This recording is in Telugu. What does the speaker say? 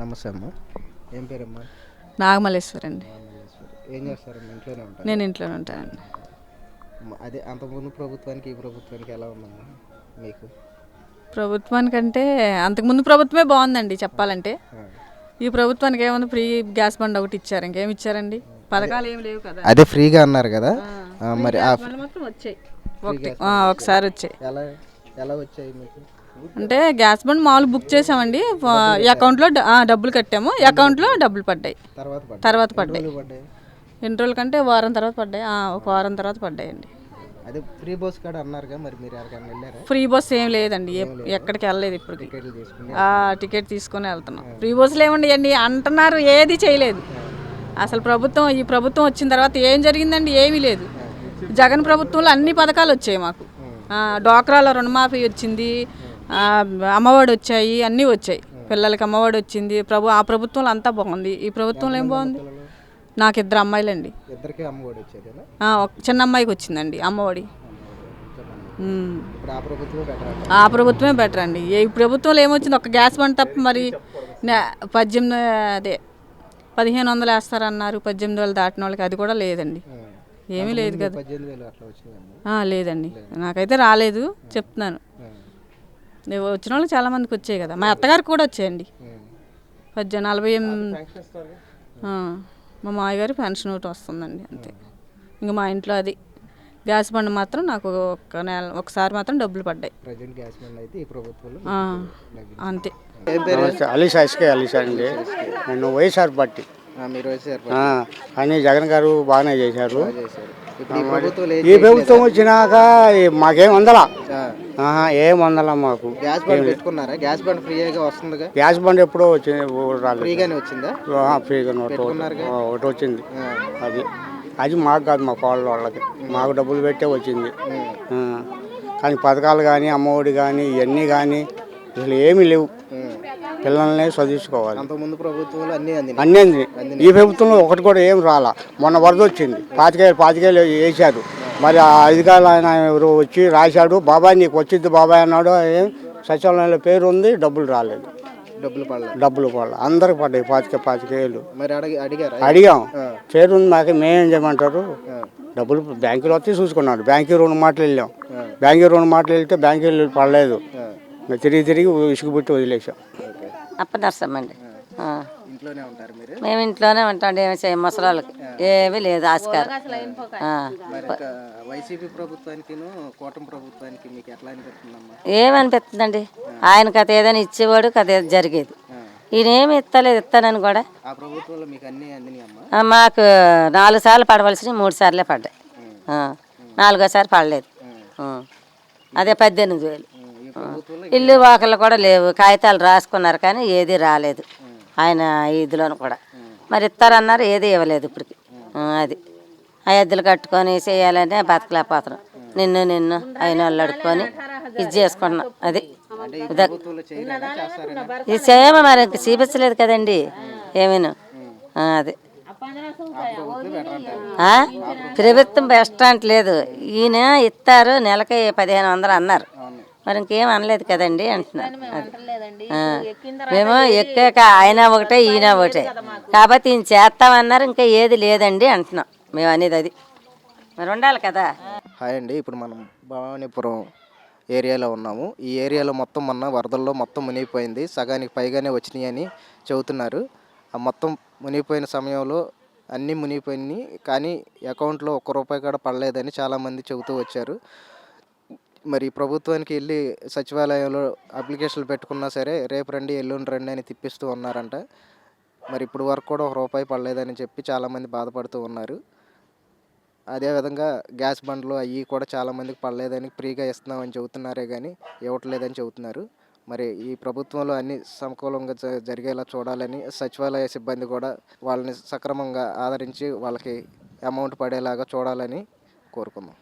నమస్తే అమ్మ. ఏం పేరమ్మా? నాగమల్లేశ్వరి అండి. ఏం చేస్తారమ్మా? ఇంట్లోనే ఉంటారు? నేను ఇంట్లోనే ఉంటానండి. అదే అంతకుముందు ప్రభుత్వానికి ఈ ప్రభుత్వానికి ఎలా ఉందమ్మా మీకు? ప్రభుత్వానికంటే అంతకుముందు ప్రభుత్వమే బాగుందండి చెప్పాలంటే. ఈ ప్రభుత్వానికి ఏముంది, ఫ్రీ గ్యాస్ బండ్ ఒకటి ఇచ్చారు, ఇంకేమి ఇచ్చారండి? పథకాలు ఏమి లేవు కదా. అదే ఫ్రీగా అన్నారు కదా, మరి మొత్తం వచ్చాయి ఒకసారి వచ్చాయి. ఎలా ఎలా వచ్చాయి మీకు? అంటే గ్యాస్ బండ్ మామూలు బుక్ చేసామండి, అకౌంట్లో డబ్బులు కట్టాము, అకౌంట్లో డబ్బులు పడ్డాయి. తర్వాత పడ్డాయి. ఎన్ని రోజుల కంటే వారం తర్వాత పడ్డాయి. ఒక వారం తర్వాత పడ్డాయండి. అదే ఫ్రీ బస్ కార్డ్ అన్నారుగా, మరి మీరు ఎక్కడికైనా వెళ్ళారా? ఫ్రీ బస్ ఏం లేదండి, ఎక్కడికి వెళ్ళలేదు ఇప్పటికి. టికెట్ తీసుకొని వెళ్తున్నాం. ఫ్రీ బస్సులు ఏమండి అంటున్నారు, ఏది చేయలేదు అసలు ప్రభుత్వం. ఈ ప్రభుత్వం వచ్చిన తర్వాత ఏం జరిగిందండి? ఏమీ లేదు. జగన్ ప్రభుత్వంలో అన్ని పథకాలు వచ్చాయి మాకు. డ్వాక్రాలో రుణమాఫీ వచ్చింది, అమ్మఒడి వచ్చాయి, అన్నీ వచ్చాయి. పిల్లలకి అమ్మఒడి వచ్చింది. ఆ ప్రభుత్వంలో అంతా బాగుంది. ఈ ప్రభుత్వంలో ఏం బాగుంది? నాకు 2 అమ్మాయిలండి. చిన్న అమ్మాయికి వచ్చిందండి అమ్మఒడి. ఆ ప్రభుత్వమే బెటర్ అండి. ఈ ప్రభుత్వంలో ఏమొచ్చింది? ఒక గ్యాస్ బండ్ తప్ప మరి 1500 వేస్తారన్నారు. 18,000 దాటిన వాళ్ళకి అది కూడా లేదండి. ఏమీ లేదు కదా. లేదండి, నాకైతే రాలేదు చెప్తున్నాను. వచ్చిన వాళ్ళు చాలా మందికి వచ్చాయి కదా. మా అత్తగారికి కూడా వచ్చాయండి. 48 మా మామయ్యగారి పెన్షన్ ఒకటి వస్తుందండి, అంతే. ఇంకా మా ఇంట్లో అది గ్యాస్ బండ్ మాత్రం నాకు ఒకసారి మాత్రం డబ్బులు పడ్డాయి, అంతే. అలీషా అండి. నేను వైఎస్ఆర్ పార్టీ. అని జగన్ గారు బాగానే చేశారు. ఈ ప్రభుత్వం వచ్చినాక మాకేం అందలా, ఏం అందలా మాకు. గ్యాస్ బండ్ ఎప్పుడో వచ్చింది, ఫ్రీగా ఒకటి వచ్చింది. అది మాకు కాదు, మా వాళ్ళకి మాకు డబ్బులు పెట్టే వచ్చింది. కానీ పథకాలు కానీ అమ్మఒడి కానీ ఇవన్నీ కానీ అసలు ఏమీ లేవు. పిల్లల్ని చదివించుకోవాలి. అన్నీ అంది. ఈ ప్రభుత్వంలో ఒకటి కూడా ఏం రాలా. మొన్న వరద వచ్చింది, 25,000 వేశారు. మరి ఆ అధికారులు ఆయన ఎవరు వచ్చి రాశాడు, బాబాయ్ నీకు వచ్చింది బాబాయ్ అన్నాడు. సచివాలయంలో పేరు ఉంది, డబ్బులు రాలేదు. డబ్బులు పడాలి. అందరికి పడ్డాయి 25,000. అడిగాం, పేరు ఉంది మాకు, మేమేం చేయమంటారు? డబ్బులు బ్యాంకులో వచ్చి చూసుకున్నాడు. బ్యాంకు 2 మాటలు వెళ్ళాం. వెళ్తే బ్యాంకులు పడలేదు. తిరిగి ఇసుకుబుట్టి వదిలేసాం. అప్పనర్సమ్మండి. మేము ఇంట్లోనే ఉంటాం. ఏమి చేయం, ముసలాళ్ళకి ఏమీ లేదు ఆస్కారం. ఏమనిపిస్తుందండి? ఆయన కథ ఏదైనా ఇచ్చేవాడు, కథ జరిగేది. ఈయనేమి ఇస్తానని కూడా. మాకు 4 సార్లు పడవలసినవి 3 సార్లే పడ్డాయి. 4ఓసారి పడలేదు. అదే 18,000. ఇల్లు వాకళ్ళు కూడా లేవు. కాగితాలు రాసుకున్నారు కానీ ఏది రాలేదు ఆయన ఇదిలోను కూడా. మరి ఇస్తారన్నారు, ఏది ఇవ్వలేదు ఇప్పటికి. అది అయోధ్యలు కట్టుకొని చేయాలనే బతకలేకపోతున్నాం. నిన్ను అయిన వాళ్ళు అడుక్కొని ఇది చేసుకుంటున్నాం. అది ఇది చేయమో మరి చూపించలేదు కదండి ఏమీను. అది ప్రభుత్వం బెస్ట్ అంటలేదు. ఈయన ఇస్తారు, నెలకి 1,500 అన్నారు. మరి ఇంకేం అనలేదు కదండి అంటున్నారు. మేము ఎక్కాక ఆయన ఒకటే ఈయన ఒకటే కాబట్టి ఈయన చేస్తామన్నారు, ఇంకా ఏది లేదండి అంటున్నాం మేము అనేది. అది మరి ఉండాలి కదా. హాయ్ అండి, ఇప్పుడు మనం భవానీపురం ఏరియాలో ఉన్నాము. ఈ ఏరియాలో మొత్తం మొన్న వరదల్లో మొత్తం మునిగిపోయింది. సగానికి పైగానే వచ్చినాయి అని చెబుతున్నారు. ఆ మొత్తం మునిగిపోయిన సమయంలో అన్నీ మునిగిపోయినాయి, కానీ అకౌంట్లో ₹1 కూడా పడలేదని చాలామంది చెబుతూ వచ్చారు. మరి ప్రభుత్వానికి వెళ్ళి సచివాలయంలో అప్లికేషన్లు పెట్టుకున్నా సరే రేపు రండి ఎల్లుండి రండి అని తిప్పిస్తూ ఉన్నారంట. మరి ఇప్పుడు వరకు కూడా ₹1 పడలేదని చెప్పి చాలామంది బాధపడుతూ ఉన్నారు. అదేవిధంగా గ్యాస్ బండ్లు అవి కూడా చాలామందికి పడలేదని, ఫ్రీగా ఇస్తున్నామని చెబుతున్నారే కానీ ఇవ్వట్లేదని చెబుతున్నారు. మరి ఈ ప్రభుత్వంలో అన్ని సమకూలంగా జరిగేలా చూడాలని సచివాలయ సిబ్బంది కూడా వాళ్ళని సక్రమంగా ఆదరించి వాళ్ళకి అమౌంట్ పడేలాగా చూడాలని కోరుకుందాం.